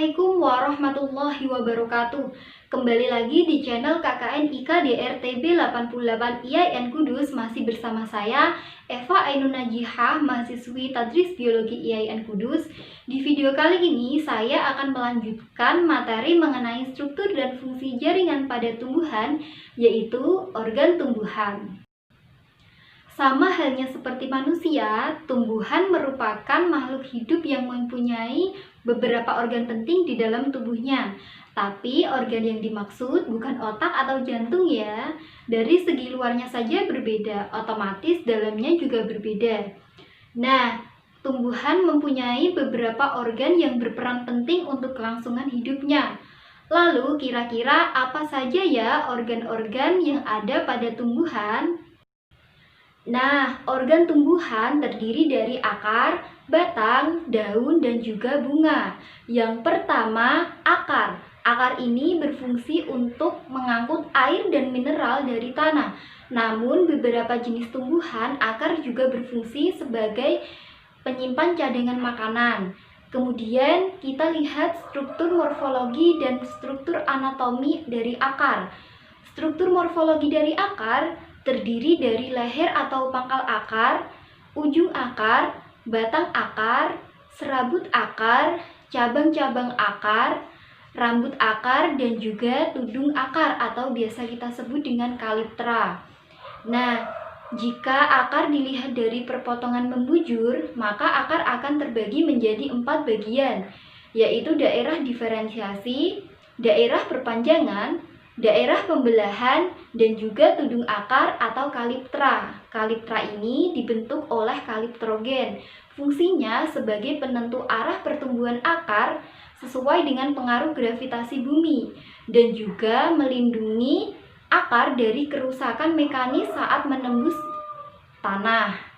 Assalamualaikum warahmatullahi wabarakatuh. Kembali lagi di channel KKN IK DRTB 88 IAIN Kudus. Masih bersama saya Eva Ainun Najihah, mahasiswi Tadris Biologi IAIN Kudus. Di video kali ini saya akan melanjutkan materi mengenai struktur dan fungsi jaringan pada tumbuhan, yaitu organ tumbuhan. Sama halnya seperti manusia, tumbuhan merupakan makhluk hidup yang mempunyai beberapa organ penting di dalam tubuhnya. Tapi organ yang dimaksud bukan otak atau jantung ya. Dari segi luarnya saja berbeda, otomatis dalamnya juga berbeda. Nah, tumbuhan mempunyai beberapa organ yang berperan penting untuk kelangsungan hidupnya. Lalu kira-kira apa saja ya organ-organ yang ada pada tumbuhan? Nah, organ tumbuhan terdiri dari akar, batang, daun, dan juga bunga. Yang pertama, akar. Akar ini berfungsi untuk mengangkut air dan mineral dari tanah. Namun, beberapa jenis tumbuhan, akar juga berfungsi sebagai penyimpan cadangan makanan. Kemudian, kita lihat struktur morfologi dan struktur anatomi dari akar. Struktur morfologi dari akar terdiri dari leher atau pangkal akar, ujung akar, batang akar, serabut akar, cabang-cabang akar, rambut akar, dan juga tudung akar atau biasa kita sebut dengan kaliptra. Nah, jika akar dilihat dari perpotongan membujur, maka akar akan terbagi menjadi 4 bagian, yaitu daerah diferensiasi, daerah perpanjangan, daerah pembelahan, dan juga tudung akar atau kaliptra. Kaliptra ini dibentuk oleh kaliptrogen. Fungsinya sebagai penentu arah pertumbuhan akar sesuai dengan pengaruh gravitasi bumi dan juga melindungi akar dari kerusakan mekanis saat menembus tanah.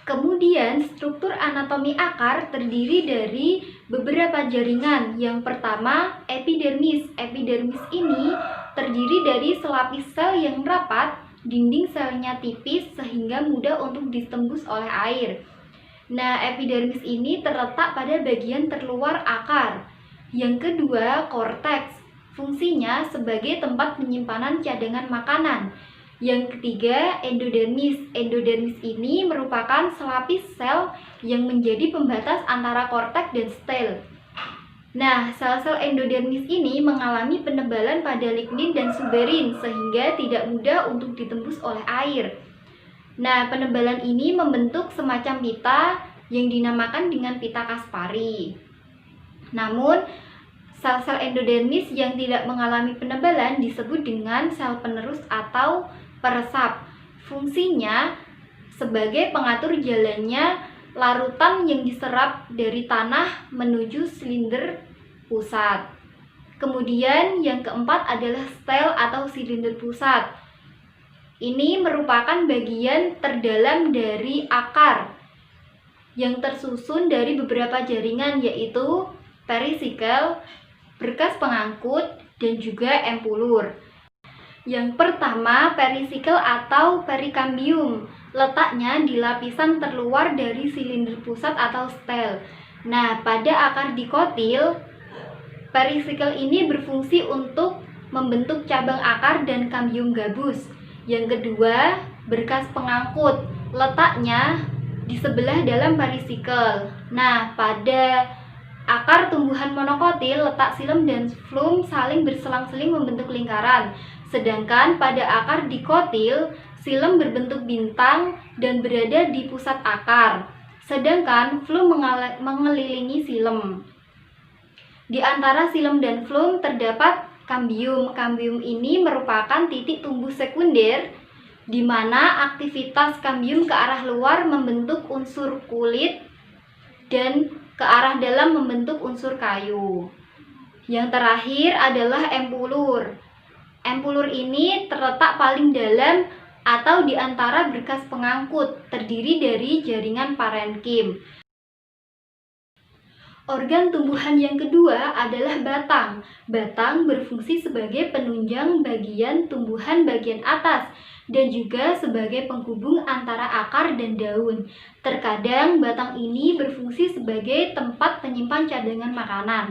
Kemudian, struktur anatomi akar terdiri dari beberapa jaringan. Yang pertama, epidermis. Epidermis ini terdiri dari selapis sel yang rapat, dinding selnya tipis sehingga mudah untuk ditembus oleh air. Nah, epidermis ini terletak pada bagian terluar akar. Yang kedua, korteks. Fungsinya sebagai tempat penyimpanan cadangan makanan. Yang ketiga, endodermis. Endodermis ini merupakan selapis sel yang menjadi pembatas antara korteks dan stel. Nah, sel-sel endodermis ini mengalami penebalan pada lignin dan suberin sehingga tidak mudah untuk ditembus oleh air. Nah, penebalan ini membentuk semacam pita yang dinamakan dengan pita Kaspari. Namun, sel-sel endodermis yang tidak mengalami penebalan disebut dengan sel penerus atau peresap. Fungsinya sebagai pengatur jalannya larutan yang diserap dari tanah menuju silinder pusat. Kemudian yang keempat adalah stel atau silinder pusat. Ini merupakan bagian terdalam dari akar yang tersusun dari beberapa jaringan, yaitu perisikel, berkas pengangkut, dan juga empulur. Yang pertama, perisikel atau perikambium. Letaknya di lapisan terluar dari silinder pusat atau stel. Nah, pada akar dikotil, perisikel ini berfungsi untuk membentuk cabang akar dan kambium gabus. Yang kedua, berkas pengangkut. Letaknya di sebelah dalam perisikel. Nah, pada akar tumbuhan monokotil, letak xilem dan flum saling berselang-seling membentuk lingkaran. Sedangkan pada akar dikotil, xilem berbentuk bintang dan berada di pusat akar. Sedangkan flum mengelilingi xilem. Di antara xilem dan flum terdapat kambium. Kambium ini merupakan titik tumbuh sekunder di mana aktivitas kambium ke arah luar membentuk unsur kulit dan ke arah dalam membentuk unsur kayu. Yang terakhir adalah empulur. Empulur ini terletak paling dalam atau di antara berkas pengangkut, terdiri dari jaringan parenkim. Organ tumbuhan yang kedua adalah batang. Batang berfungsi sebagai penunjang bagian tumbuhan bagian atas dan juga sebagai penghubung antara akar dan daun. Terkadang batang ini berfungsi sebagai tempat penyimpan cadangan makanan.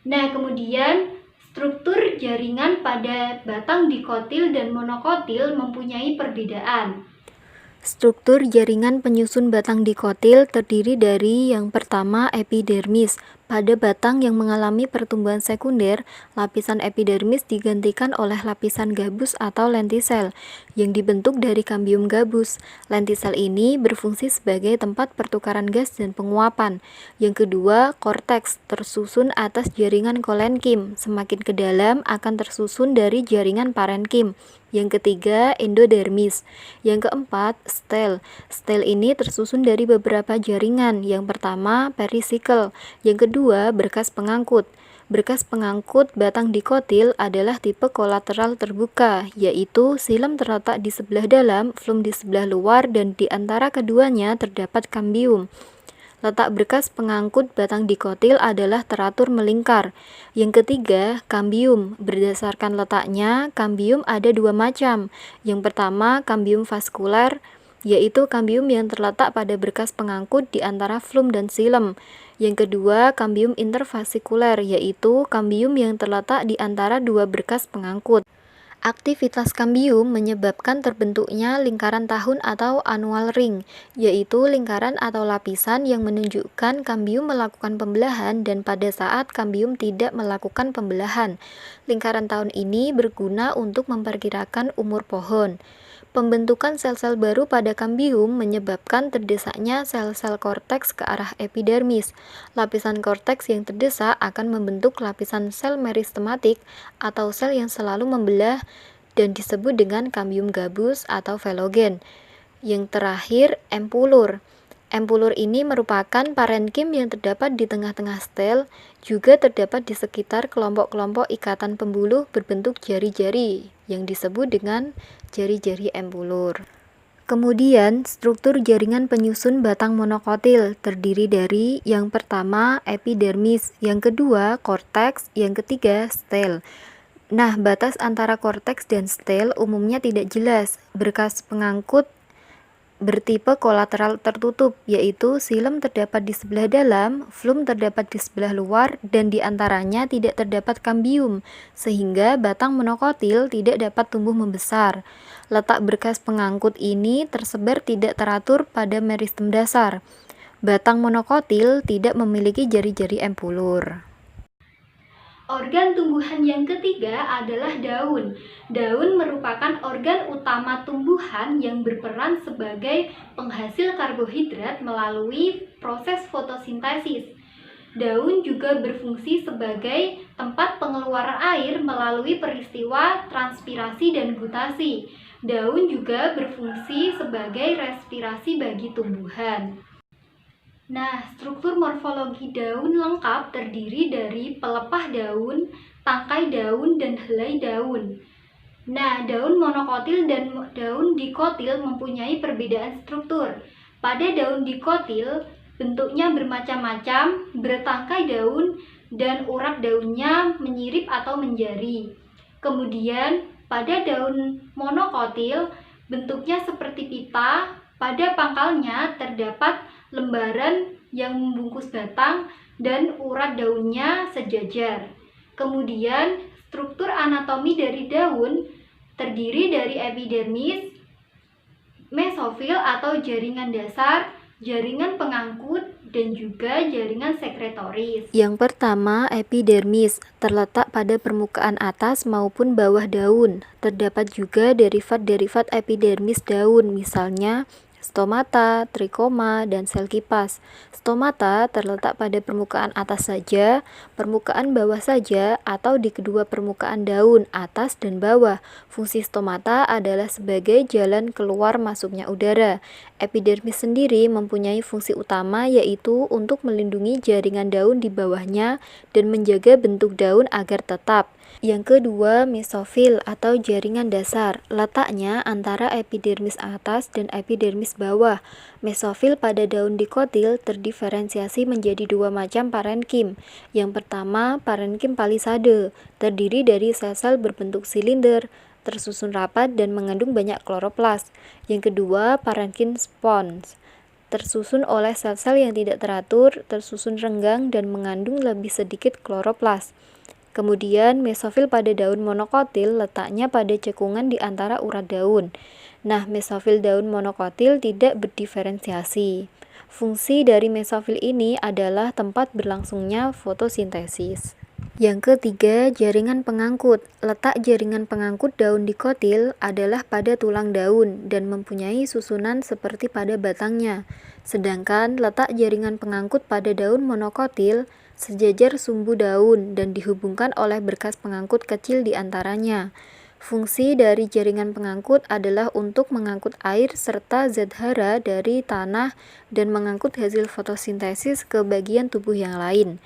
Nah, kemudian struktur jaringan pada batang dikotil dan monokotil mempunyai perbedaan. Struktur jaringan penyusun batang dikotil terdiri dari yang pertama epidermis. Pada batang yang mengalami pertumbuhan sekunder, lapisan epidermis digantikan oleh lapisan gabus atau lentisel yang dibentuk dari kambium gabus. Lentisel ini berfungsi sebagai tempat pertukaran gas dan penguapan. Yang kedua, korteks tersusun atas jaringan kolenkim. Semakin ke dalam akan tersusun dari jaringan parenkim. Yang ketiga, endodermis. Yang keempat, stel. Stel ini tersusun dari beberapa jaringan. Yang pertama, perisikel. Yang kedua, berkas pengangkut. Berkas pengangkut batang dikotil adalah tipe kolateral terbuka, yaitu silem terletak di sebelah dalam, flum di sebelah luar, dan di antara keduanya terdapat kambium. Letak berkas pengangkut batang dikotil adalah teratur melingkar. Yang ketiga, kambium. Berdasarkan letaknya, kambium ada dua macam. Yang pertama, kambium vaskuler, yaitu kambium yang terletak pada berkas pengangkut di antara flum dan silem. Yang kedua, kambium intervasikuler, yaitu kambium yang terletak di antara dua berkas pengangkut. Aktivitas kambium menyebabkan terbentuknya lingkaran tahun atau annual ring, yaitu lingkaran atau lapisan yang menunjukkan kambium melakukan pembelahan dan pada saat kambium tidak melakukan pembelahan. Lingkaran tahun ini berguna untuk memperkirakan umur pohon. Pembentukan sel-sel baru pada kambium menyebabkan terdesaknya sel-sel korteks ke arah epidermis. Lapisan korteks yang terdesak akan membentuk lapisan sel meristematik atau sel yang selalu membelah dan disebut dengan kambium gabus atau velogen. Yang terakhir, empulur. Empulur ini merupakan parenkim yang terdapat di tengah-tengah stel, juga terdapat di sekitar kelompok-kelompok ikatan pembuluh berbentuk jari-jari yang disebut dengan jari-jari empulur. Kemudian, struktur jaringan penyusun batang monokotil terdiri dari yang pertama epidermis, yang kedua korteks, yang ketiga stel. Nah, batas antara korteks dan stel umumnya tidak jelas. Berkas pengangkut bertipe kolateral tertutup, yaitu silem terdapat di sebelah dalam, flum terdapat di sebelah luar, dan di antaranya tidak terdapat kambium, sehingga batang monokotil tidak dapat tumbuh membesar. Letak berkas pengangkut ini tersebar tidak teratur pada meristem dasar. Batang monokotil tidak memiliki jari-jari empulur. Organ tumbuhan yang ketiga adalah daun. Daun merupakan organ utama tumbuhan yang berperan sebagai penghasil karbohidrat melalui proses fotosintesis. Daun juga berfungsi sebagai tempat pengeluaran air melalui peristiwa transpirasi dan gutasi. Daun juga berfungsi sebagai respirasi bagi tumbuhan. Nah, struktur morfologi daun lengkap terdiri dari pelepah daun, tangkai daun, dan helai daun. Nah, daun monokotil dan daun dikotil mempunyai perbedaan struktur. Pada daun dikotil, bentuknya bermacam-macam, bertangkai daun, dan urat daunnya menyirip atau menjari. Kemudian, pada daun monokotil, bentuknya seperti pita, pada pangkalnya terdapat lembaran yang membungkus batang dan urat daunnya sejajar. Kemudian, struktur anatomi dari daun terdiri dari epidermis, mesofil atau jaringan dasar, jaringan pengangkut, dan juga jaringan sekretoris. Yang pertama, epidermis, terletak pada permukaan atas maupun bawah daun. Terdapat juga derivat-derivat epidermis daun, misalnya stomata, trikoma, dan sel kipas. Stomata terletak pada permukaan atas saja, permukaan bawah saja, atau di kedua permukaan daun, atas dan bawah. Fungsi stomata adalah sebagai jalan keluar masuknya udara. Epidermis sendiri mempunyai fungsi utama yaitu untuk melindungi jaringan daun di bawahnya dan menjaga bentuk daun agar tetap. Yang kedua, mesofil atau jaringan dasar. Letaknya antara epidermis atas dan epidermis bawah. Mesofil pada daun dikotil terdiferensiasi menjadi dua macam parenkim. Yang pertama, parenkim palisade, terdiri dari sel-sel berbentuk silinder, tersusun rapat dan mengandung banyak kloroplas. Yang kedua, parenkim spons, tersusun oleh sel-sel yang tidak teratur, tersusun renggang dan mengandung lebih sedikit kloroplas. Kemudian mesofil pada daun monokotil letaknya pada cekungan di antara urat daun. Nah, mesofil daun monokotil tidak berdiferensiasi. Fungsi dari mesofil ini adalah tempat berlangsungnya fotosintesis. Yang ketiga, jaringan pengangkut. Letak jaringan pengangkut daun dikotil adalah pada tulang daun dan mempunyai susunan seperti pada batangnya. Sedangkan letak jaringan pengangkut pada daun monokotil sejajar sumbu daun dan dihubungkan oleh berkas pengangkut kecil di antaranya. Fungsi dari jaringan pengangkut adalah untuk mengangkut air serta zat hara dari tanah dan mengangkut hasil fotosintesis ke bagian tubuh yang lain.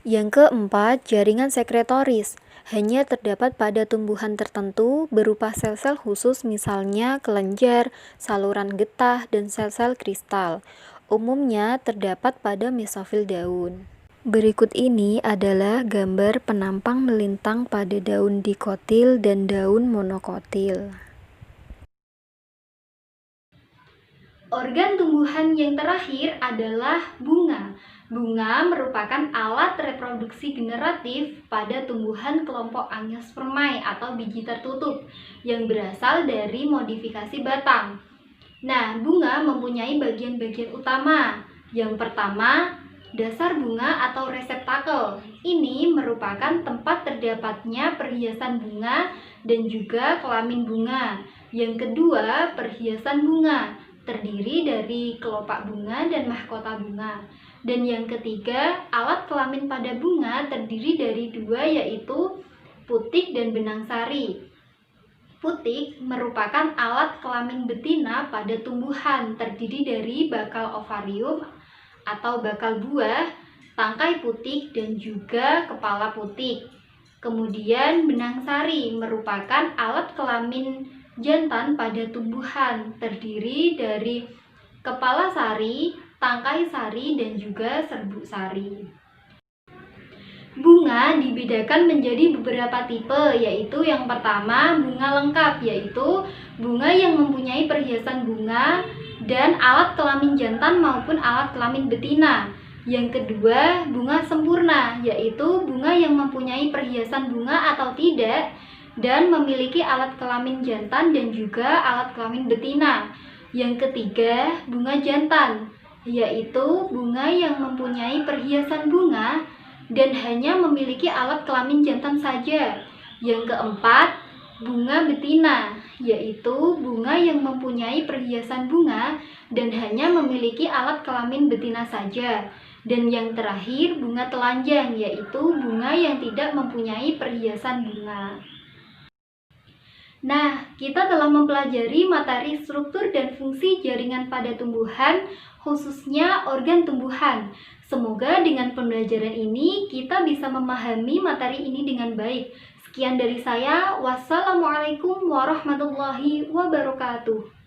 Yang keempat, jaringan sekretoris. Hanya terdapat pada tumbuhan tertentu berupa sel-sel khusus misalnya kelenjar, saluran getah, dan sel-sel kristal. Umumnya terdapat pada mesofil daun. Berikut ini adalah gambar penampang melintang pada daun dikotil dan daun monokotil. Organ tumbuhan yang terakhir adalah bunga. Bunga merupakan alat reproduksi generatif pada tumbuhan kelompok Angiospermae atau biji tertutup yang berasal dari modifikasi batang. Nah, bunga mempunyai bagian-bagian utama. Yang pertama, dasar bunga atau reseptakel. Ini merupakan tempat terdapatnya perhiasan bunga dan juga kelamin bunga. Yang kedua, perhiasan bunga, terdiri dari kelopak bunga dan mahkota bunga. Dan yang ketiga, alat kelamin pada bunga terdiri dari dua, yaitu putik dan benang sari. Putik merupakan alat kelamin betina pada tumbuhan, terdiri dari bakal ovarium atau bakal buah, tangkai putik, dan juga kepala putik. Kemudian benang sari merupakan alat kelamin jantan pada tumbuhan, terdiri dari kepala sari, tangkai sari, dan juga serbuk sari. Bunga dibedakan menjadi beberapa tipe, yaitu yang pertama bunga lengkap, yaitu bunga yang mempunyai perhiasan bunga dan alat kelamin jantan maupun alat kelamin betina. Yang kedua, bunga sempurna, yaitu bunga yang mempunyai perhiasan bunga atau tidak dan memiliki alat kelamin jantan dan juga alat kelamin betina. Yang ketiga, bunga jantan, yaitu bunga yang mempunyai perhiasan bunga dan hanya memiliki alat kelamin jantan saja. Yang keempat, bunga betina, yaitu bunga yang mempunyai perhiasan bunga dan hanya memiliki alat kelamin betina saja. Dan yang terakhir, bunga telanjang, yaitu bunga yang tidak mempunyai perhiasan bunga. Nah, kita telah mempelajari materi struktur dan fungsi jaringan pada tumbuhan, khususnya organ tumbuhan. Semoga dengan pembelajaran ini kita bisa memahami materi ini dengan baik. Sekian dari saya. Wassalamualaikum warahmatullahi wabarakatuh.